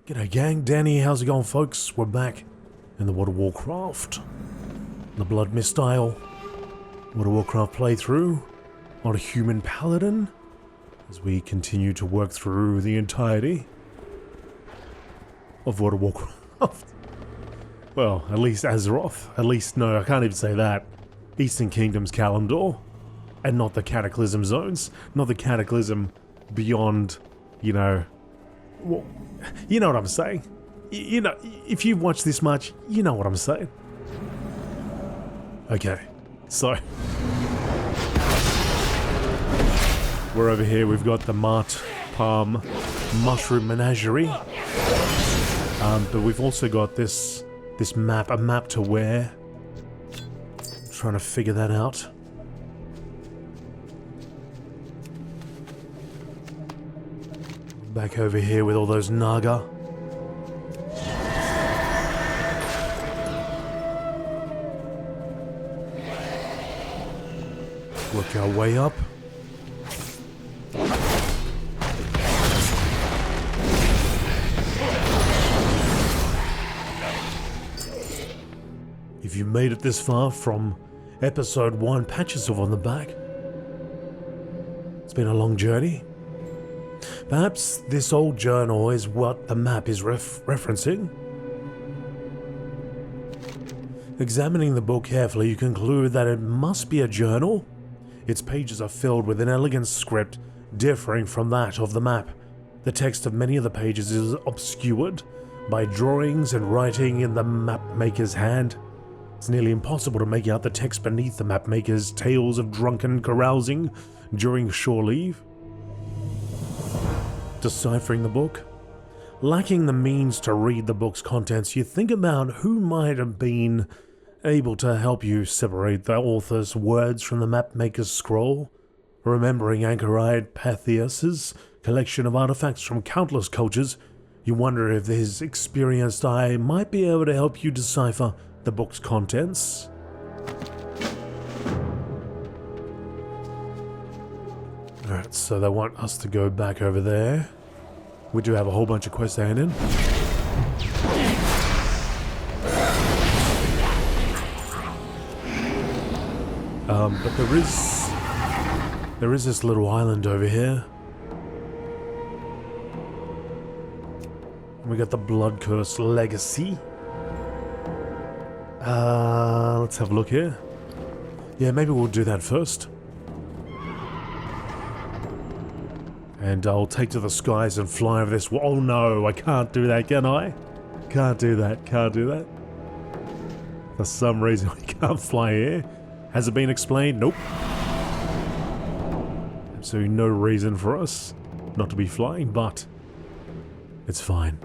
G'day gang, Danny, how's it going folks? We're back in the World of Warcraft, the Blood Mist style World of Warcraft playthrough on a Human Paladin as we continue to work through the entirety of World of Warcraft. Well, at least Azeroth, no, I can't even say that. Eastern Kingdoms, Kalimdor, and not the Cataclysm zones, not the Cataclysm beyond, well, you know what I'm saying. You know, if you've watched this much, you know what I'm saying. Okay, so we're over here. We've got the Mart Palm Mushroom Menagerie, but we've also got this map, a map to where. Trying to figure that out. Back over here with all those Naga. Work our way up. If you made it this far from Episode 1, pat yourself on the back. It's been a long journey. Perhaps this old journal is what the map is referencing. Examining the book carefully, you conclude that it must be a journal. Its pages are filled with an elegant script differing from that of the map. The text of many of the pages is obscured by drawings and writing in the mapmaker's hand. It's nearly impossible to make out the text beneath the mapmaker's tales of drunken carousing during shore leave. Deciphering the book. Lacking the means to read the book's contents, you think about who might have been able to help you separate the author's words from the mapmaker's scroll. Remembering Anchorite Patheus's collection of artifacts from countless cultures, you wonder if his experienced eye might be able to help you decipher the book's contents. Alright, so they want us to go back over there. We do have a whole bunch of quests to hand in. But there is this little island over here. We got the Bloodcurse Legacy. Let's have a look here. Yeah, maybe we'll do that first. And I'll take to the skies and fly over this. Oh no, I can't do that, can I? Can't do that. For some reason, we can't fly here. Has it been explained? Nope. Absolutely no reason for us not to be flying, but it's fine.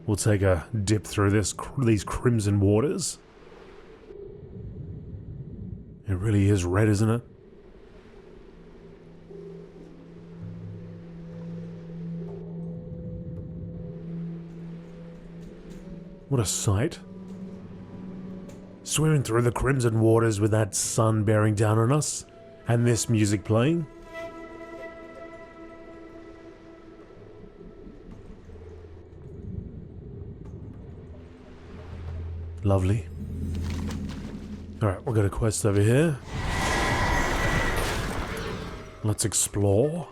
We'll take a dip through these crimson waters. It really is red, isn't it? What a sight. Swimming through the crimson waters with that sun bearing down on us, and this music playing. Lovely. Alright, we've got a quest over here. Let's explore.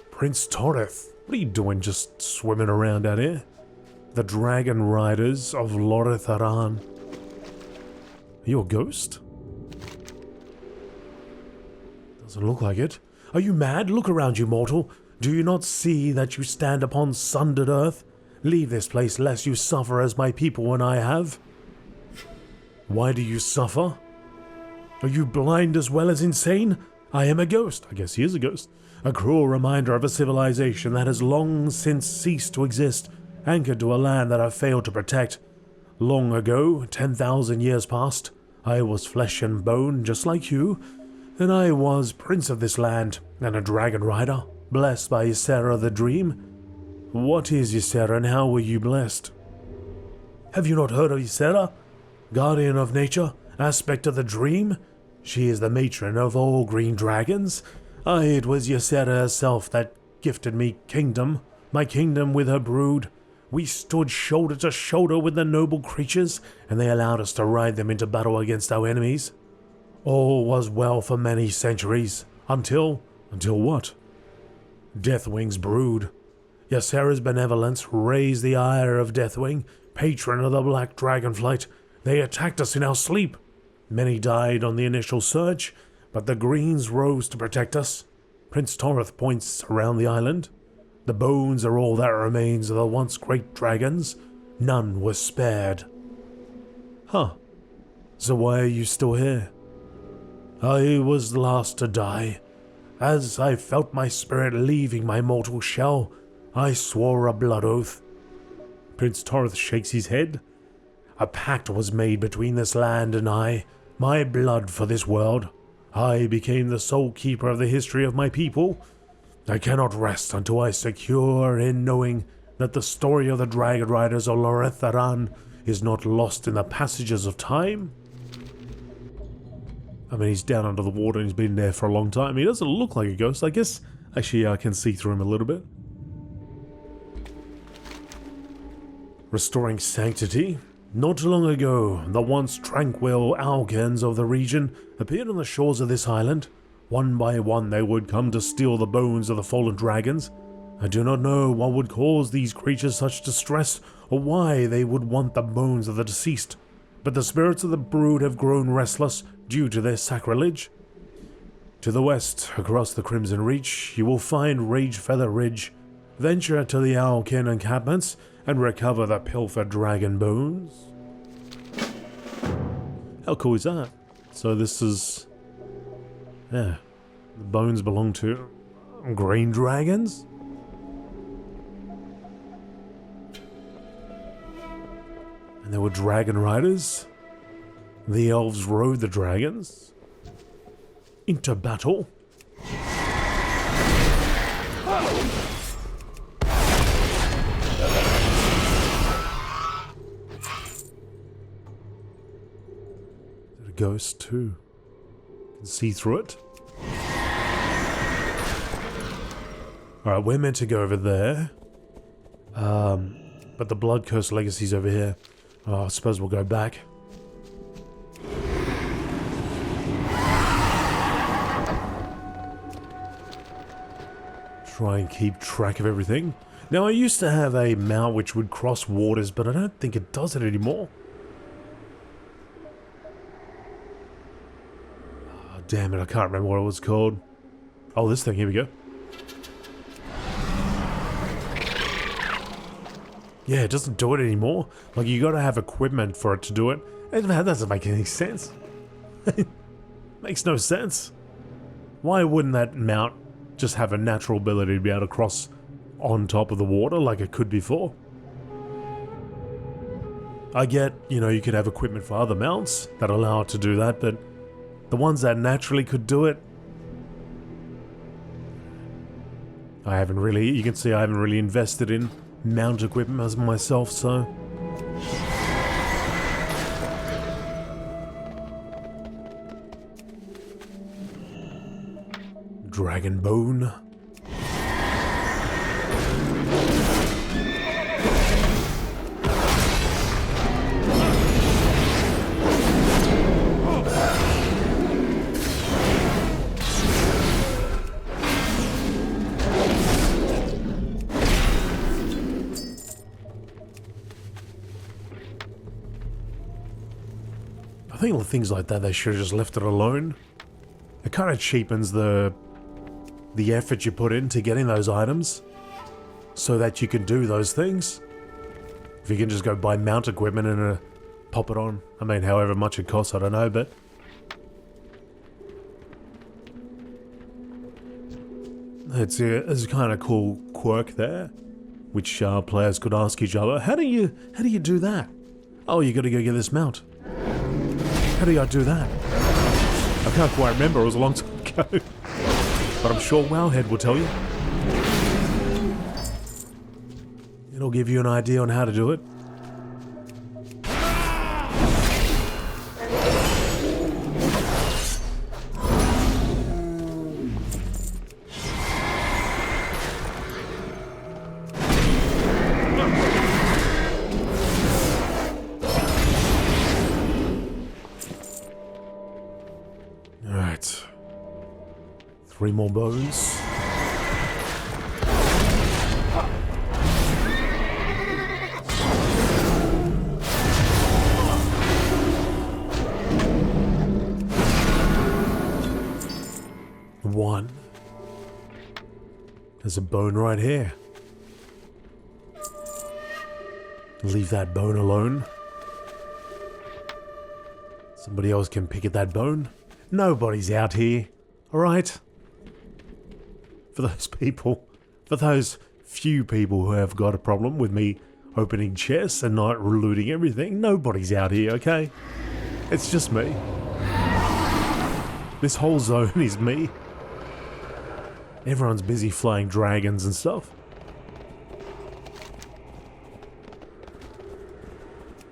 Prince Toreth, what are you doing just swimming around out here? The Dragon Riders of Loretharan. Are you a ghost? Doesn't look like it. Are you mad? Look around you, mortal. Do you not see that you stand upon sundered earth? Leave this place lest you suffer as my people and I have. Why do you suffer? Are you blind as well as insane? I am a ghost. I guess he is a ghost. A cruel reminder of a civilization that has long since ceased to exist, anchored to a land that I failed to protect. Long ago, 10,000 years past, I was flesh and bone just like you, and I was prince of this land and a dragon rider, blessed by Ysera the Dream. What is Ysera and how were you blessed? Have you not heard of Ysera? Guardian of nature, aspect of the dream? She is the matron of all green dragons. It was Ysera herself that gifted me kingdom, my kingdom with her brood. We stood shoulder to shoulder with the noble creatures, and they allowed us to ride them into battle against our enemies. All was well for many centuries, until what? Deathwing's brood. Ysera's benevolence raised the ire of Deathwing, patron of the Black Dragonflight. They attacked us in our sleep. Many died on the initial surge, but the Greens rose to protect us. Prince Toreth points around the island. The bones are all that remains of the once great dragons. None was spared. Huh. So why are you still here? I was the last to die. As I felt my spirit leaving my mortal shell, I swore a blood oath. Prince Toreth shakes his head. A pact was made between this land and I, my blood for this world. I became the sole keeper of the history of my people. I cannot rest until I secure in knowing that the story of the Dragon Riders of Loretharan is not lost in the passages of time. I mean, he's down under the water and he's been there for a long time. He doesn't look like a ghost. I guess actually I can see through him a little bit. Restoring Sanctity. Not long ago, the once tranquil Alkans of the region appeared on the shores of this island. One by one they would come to steal the bones of the fallen dragons. I do not know what would cause these creatures such distress, or why they would want the bones of the deceased, but the spirits of the brood have grown restless due to their sacrilege. To the west, across the Crimson Reach, you will find Ragefeather Ridge. Venture to the Alkan encampments and recover the pilfered dragon bones. How cool is that? So this is... yeah, the bones belong to green dragons? And there were dragon riders. The elves rode the dragons into battle. There's a ghost too. You can see through it. Alright, we're meant to go over there. But the Bloodcurse Legacy's over here. Oh, I suppose we'll go back. Try and keep track of everything. Now, I used to have a mount which would cross waters, but I don't think it does it anymore. Oh, damn it, I can't remember what it was called. Oh, this thing, here we go. Yeah, it doesn't do it anymore. Like, you gotta have equipment for it to do it. And that doesn't make any sense. Makes no sense. Why wouldn't that mount just have a natural ability to be able to cross on top of the water like it could before? I get, you know, you could have equipment for other mounts that allow it to do that, but the ones that naturally could do it, I haven't really, you can see I haven't really invested in mount equipment as myself, so... Dragon bone. I think things like that, they should have just left it alone. It kind of cheapens the effort you put into getting those items so that you can do those things. If you can just go buy mount equipment and pop it on. I mean, however much it costs, I don't know, but... It's a kind of cool quirk there, which players could ask each other, how do you do that? Oh, you gotta go get this mount. How do I do that? I can't quite remember, it was a long time ago. But I'm sure Wowhead will tell you. It'll give you an idea on how to do it. 3 more bones. One. There's a bone right here. Leave that bone alone. Somebody else can pick at that bone. Nobody's out here. Alright? For those people, for those few people who have got a problem with me opening chests and not looting everything, nobody's out here, okay? It's just me. This whole zone is me. Everyone's busy flying dragons and stuff.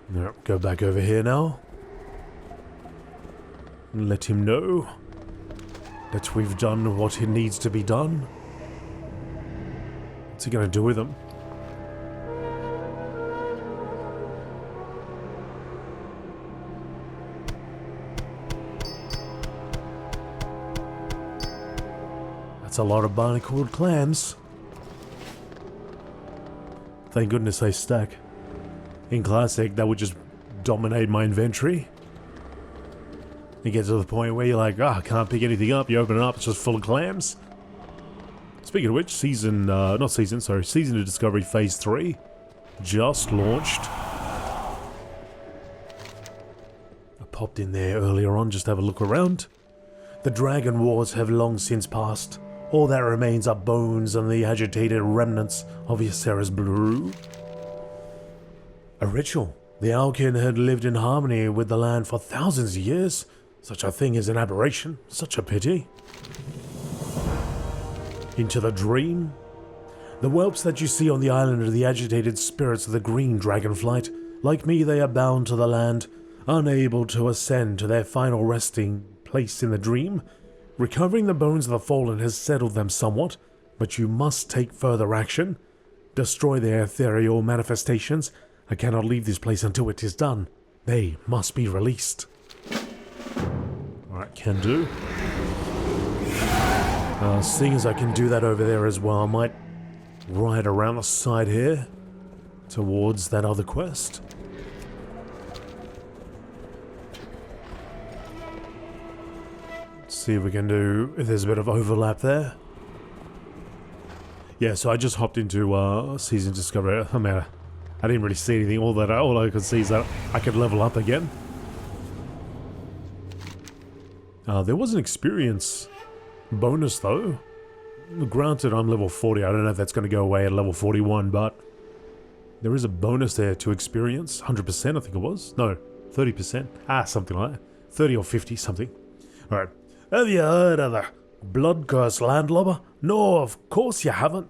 No, go back over here now. And let him know that we've done what needs to be done. What's he gonna do with him? That's a lot of barnacled clams. Thank goodness they stack. In Classic, that would just dominate my inventory. You get to the point where you're like, I can't pick anything up. You open it up, it's just full of clams. Speaking of which, Season of Discovery Phase 3 just launched. I popped in there earlier on just to have a look around. The Dragon Wars have long since passed. All that remains are bones and the agitated remnants of Ysera's brew. A ritual. The Alkin had lived in harmony with the land for thousands of years. Such a thing is an aberration. Such a pity. Into the dream. The whelps that you see on the island are the agitated spirits of the green dragonflight. Like me, they are bound to the land, unable to ascend to their final resting place in the dream. Recovering the bones of the fallen has settled them somewhat, but you must take further action. Destroy their ethereal manifestations. I cannot leave this place until it is done. They must be released. Alright, can do. Seeing as I can do that over there as well, I might ride around the side here towards that other quest. See if we can do, if there's a bit of overlap there. Yeah, so I just hopped into Season Discovery. I mean, I didn't really see anything. All I could see is that I could level up again. There was an experience bonus though. Granted, I'm level 40. I don't know if that's going to go away at level 41, but there is a bonus there to experience. 100%, I think it was. No, 30%. Something like that. 30 or 50, something. Alright. Have you heard of the Bloodcurse landlubber? No, of course you haven't.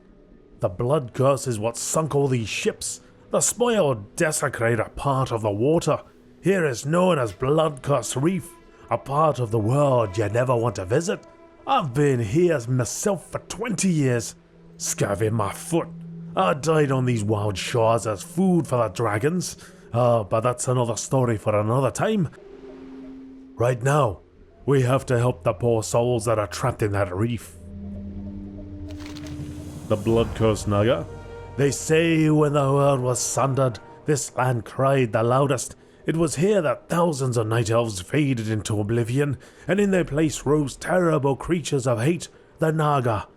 The Bloodcurse is what sunk all these ships. The spoiled desecrator part of the water. Here is known as Bloodcurse Reef, a part of the world you never want to visit. I've been here myself for 20 years. Scurvy in my foot. I died on these wild shores as food for the dragons. But that's another story for another time. Right now, we have to help the poor souls that are trapped in that reef. The Bloodcurse Naga. They say when the world was sundered, this land cried the loudest. It was here that thousands of night elves faded into oblivion, and in their place rose terrible creatures of hate, the Naga.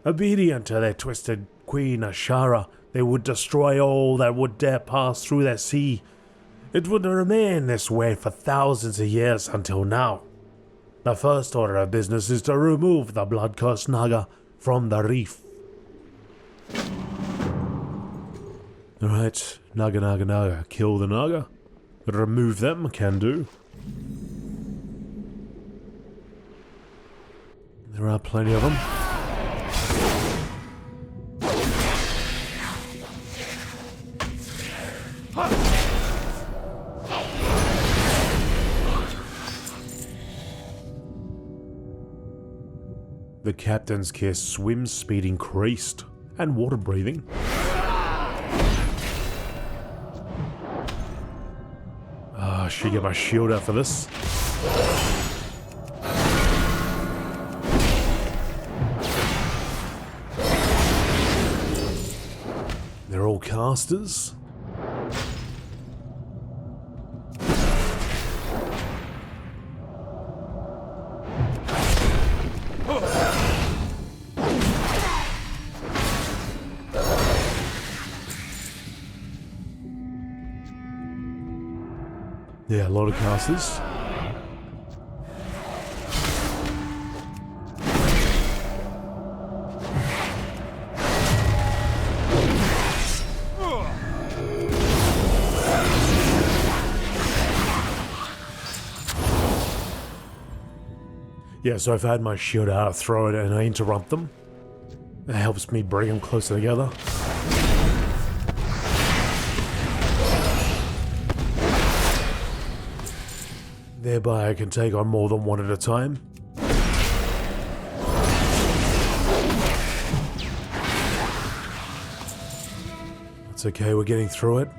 Obedient to their twisted queen Ashara, they would destroy all that would dare pass through their sea. It would remain this way for thousands of years until now. The first order of business is to remove the Bloodcurse Naga from the reef. Alright, Naga. Kill the Naga. Remove them, can do. There are plenty of them. The captain's care swim speed increased, and water breathing. I should get my shield out for this. They're all casters. Yeah, a lot of casters. Yeah, so if I had my shield out, I throw it and I interrupt them. It helps me bring them closer together. Thereby I can take on more than one at a time. It's okay, we're getting through it.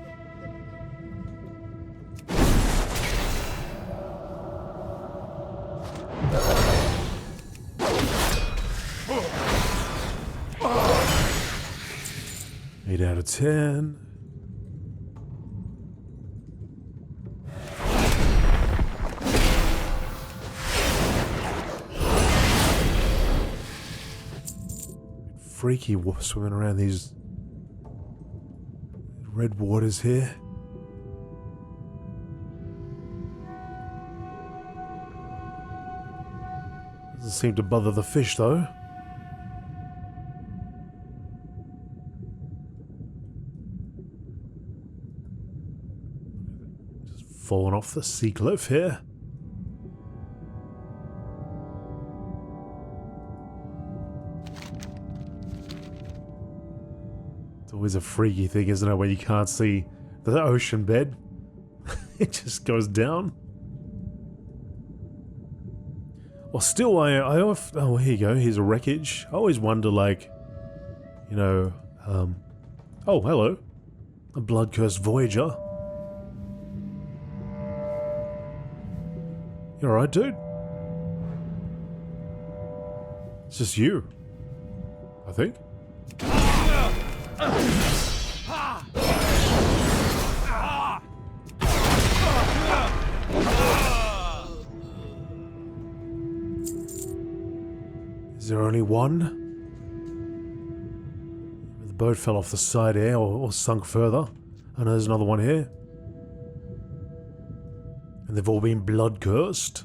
Eight out of 10. Freaky swimming around these red waters here. Doesn't seem to bother the fish though. Just falling off the sea cliff here. Always a freaky thing, isn't it, when you can't see the ocean bed? It just goes down. Well, still, oh, here you go. Here's a wreckage. I always wonder, like, you know, oh, hello. A Bloodcurse Voyager. You alright, dude? It's just you, I think. Is there only one? The boat fell off the side here, or sunk further. I know there's another one here. And they've all been blood cursed.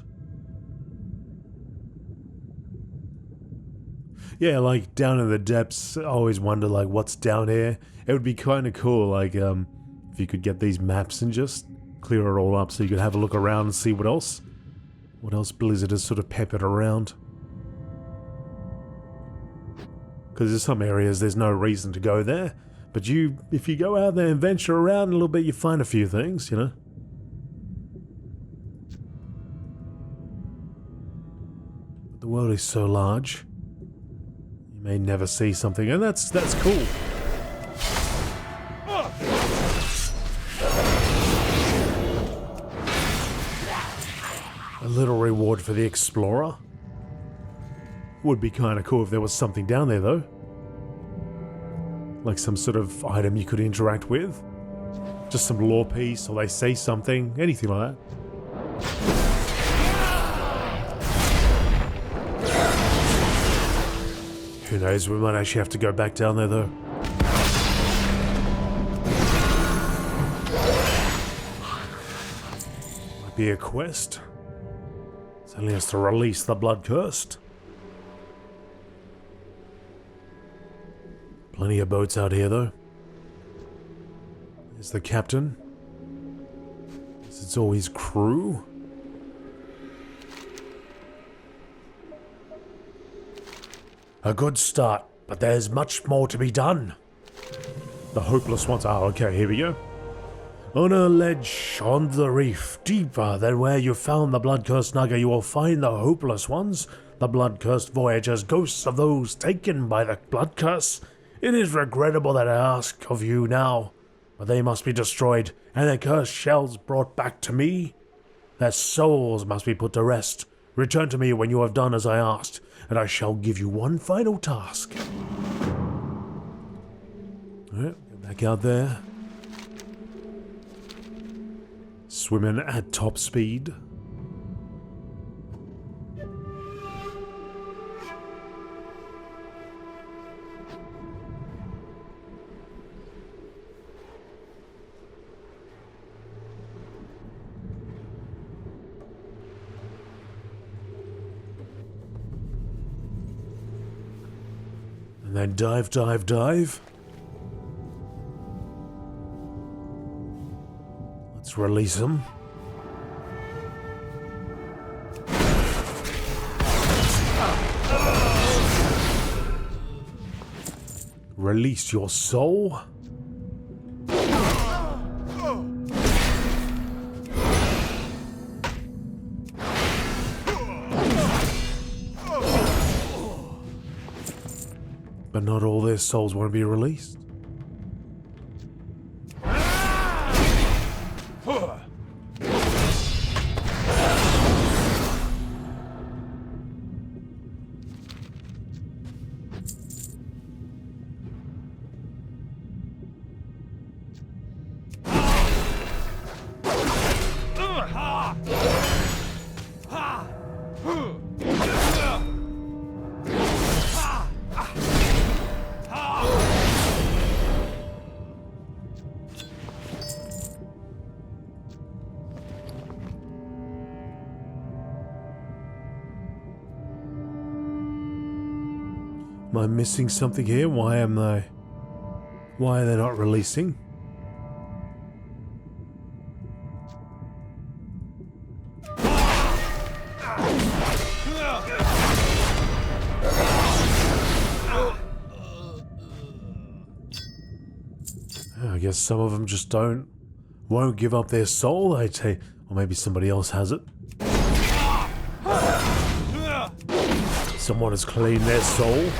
Yeah, like down in the depths, I always wonder like what's down here. It would be kind of cool, like if you could get these maps and just clear it all up so you could have a look around and see what else Blizzard has sort of peppered around. Because in some areas there's no reason to go there, but if you go out there and venture around a little bit, you find a few things, you know. But the world is so large. You may never see something, and that's cool. A little reward for the explorer. Would be kind of cool if there was something down there, though. Like some sort of item you could interact with. Just some lore piece, or they say something, anything like that. Who knows, we might actually have to go back down there though. Might be a quest. It only has to release the Bloodcurse. Plenty of boats out here though. There's the captain. It's all his crew. A good start, but there's much more to be done. The hopeless ones. Oh, okay, here we go. On a ledge on the reef, deeper than where you found the Bloodcurse nugget, you will find the hopeless ones, the Bloodcurse voyagers, ghosts of those taken by the Bloodcurse. It is regrettable that I ask of you now, but they must be destroyed, and their cursed shells brought back to me. Their souls must be put to rest. Return to me when you have done as I asked, and I shall give you one final task. Alright, Back out there. Swimming at top speed. And then dive, dive, dive. Let's release him. Release your soul. But not all their souls want to be released. Am I missing something here? Why are they not releasing? I guess some of them just won't give up their soul. They take, or maybe somebody else has it. Someone has claimed their soul.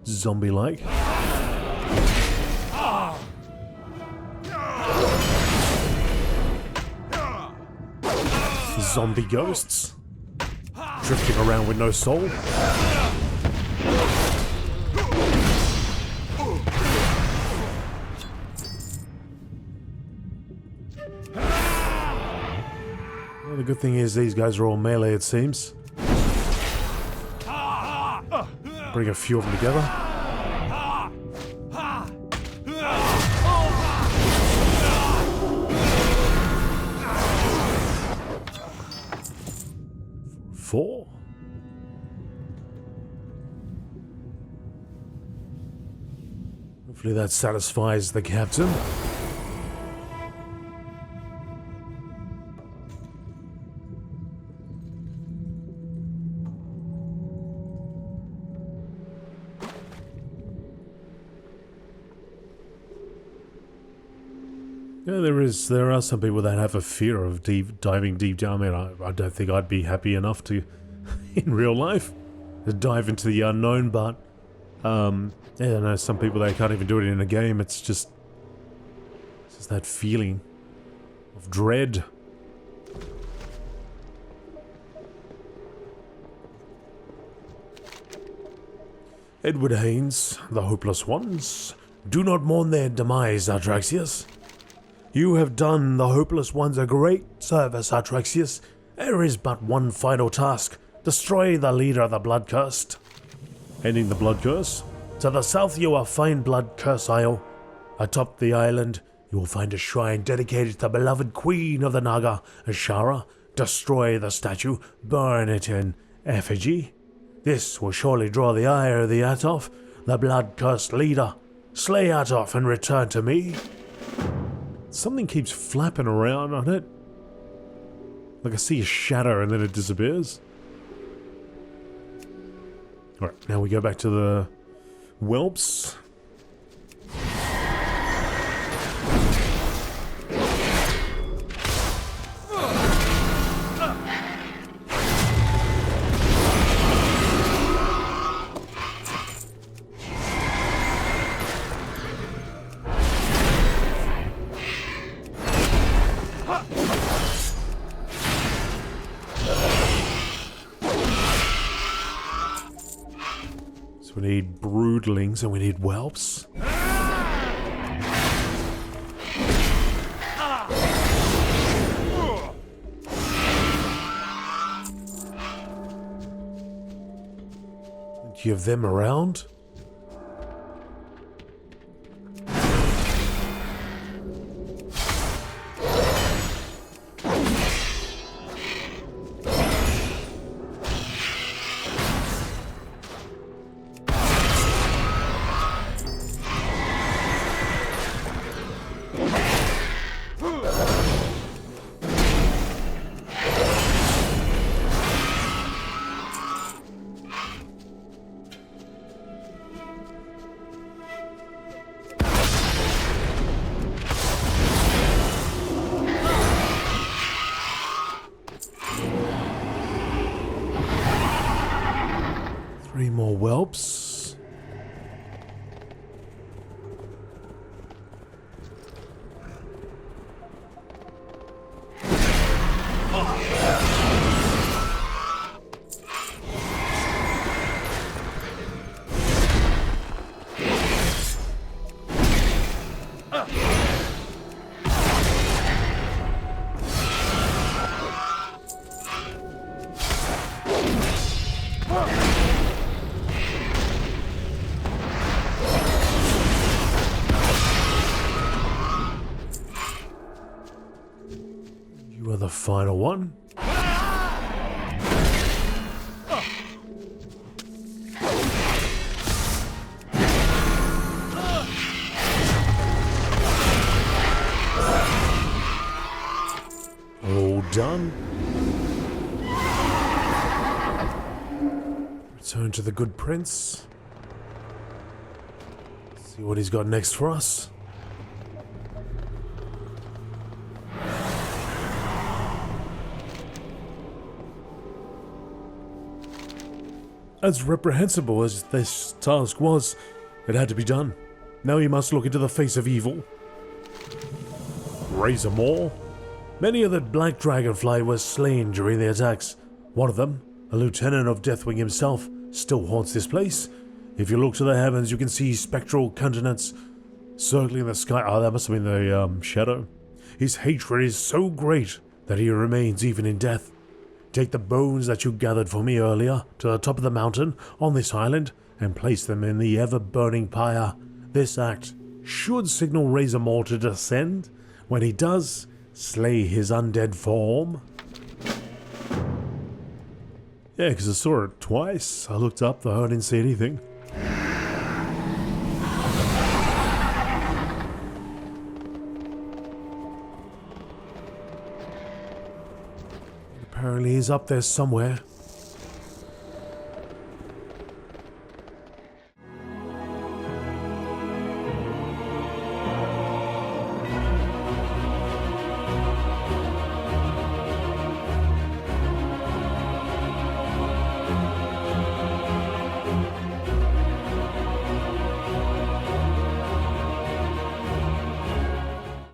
Zombie-like. Zombie ghosts drifting around with no soul. Well, the good thing is these guys are all melee, it seems. Bring a few of them together. Four. Hopefully that satisfies the captain. Yeah, there are some people that have a fear of diving deep down. I mean, I don't think I'd be happy enough to, in real life, to dive into the unknown, but, yeah, I know some people, they can't even do it in a game. It's just that feeling of dread. Edward Haynes, the Hopeless Ones. Do not mourn their demise, Atraxius. You have done the Hopeless Ones a great service, Atraxius. There is but one final task. Destroy the leader of the Bloodcurse. Ending the Bloodcurse. To the south you will find Bloodcurse Isle. Atop the island you will find a shrine dedicated to the beloved Queen of the Naga, Ashara. Destroy the statue. Burn it in effigy. This will surely draw the ire of the Atoth, the Bloodcurse leader. Slay Atoth and return to me. Something keeps flapping around on it. Like I see a shadow and then it disappears. Alright, now we go back to the whelps. So we need broodlings and we need whelps. Do you have them around? Three more whelps. You are the final one. All done. Return to the good prince. See what he's got next for us. As reprehensible as this task was, it had to be done. Now he must look into the face of evil. Razor Maw. Many of the Black Dragonfly were slain during the attacks. One of them, a lieutenant of Deathwing himself, still haunts this place. If you look to the heavens, you can see spectral countenance circling the sky. Oh, that must have been the shadow. His hatred is so great that he remains even in death. Take the bones that you gathered for me earlier to the top of the mountain on this island and place them in the ever-burning pyre. This act should signal Razor Maw to descend. When he does, slay his undead form. Yeah, because I saw it twice. I looked up, though I didn't see anything. Apparently he's up there somewhere.